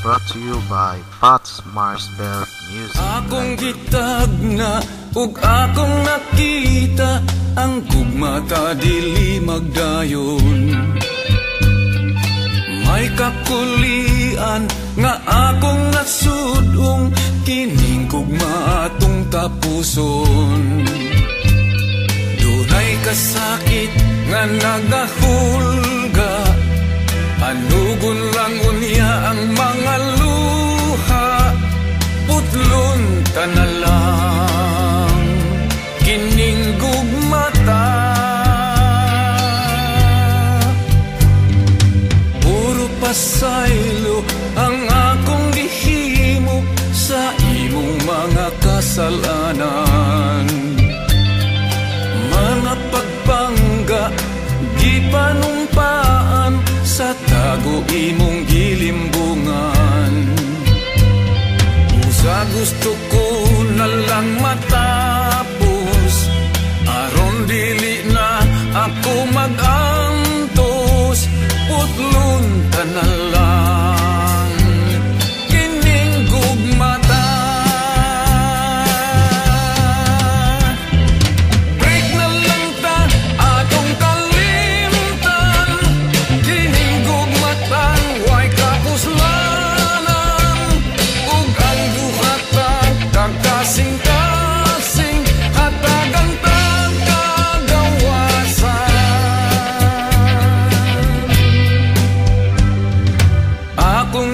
brought to you by Fats Marsbell Music. Akong gitag na ug akong nakita ang gugma ta dili magdayon. May kakulian nga akong nasudong kining gugma atong tapuson. Dunay kasakit nga nagahulga, anugon lang unya ang mga luha, putlon ka na lang kining gugmata. Puro pasaylo ang akong gihimo sa imong mga kasalanan. Mga pagpangga gipanumpaan sa tago imong gilimbungan. Usa gusto ko na lang matapos, aron dili na ako magantos, putlon ka na lang kining gugmata.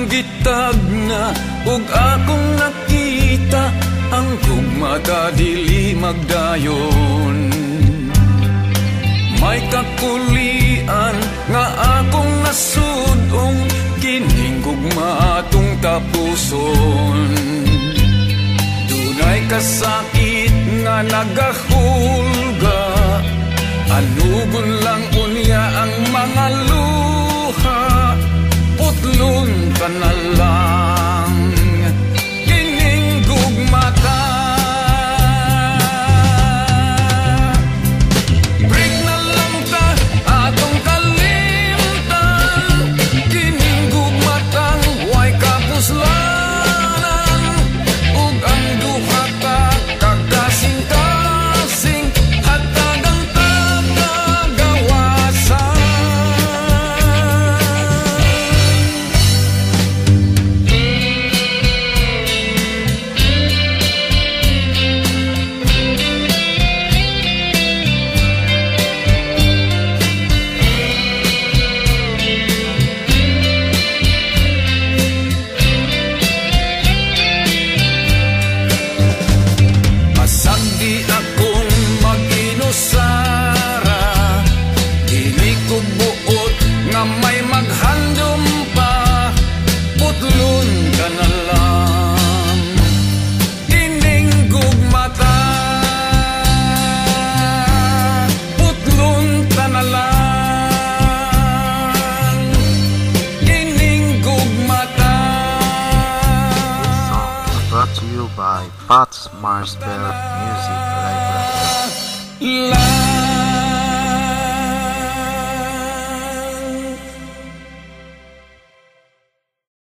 Gitag na ug akong nakita ang gugma ta dili magdayon. May kakulian nga akong nasudong kining gugma atong tapuson. Dunay kasakit nga nagahulga, anugon lang unya ang mga luha, putlon ka na lang kining gugmata. Break na lang ta atong kalimtan, kining gugmatang way kapuslanan, ug ang duha ta kagkasing-kasing hatagang tagagawasan. May maghandom pa, putlon ka na lang kining gugmata, putlon ka na lang kining gugmata. This song is brought to you by Fats Marsbell Music Library.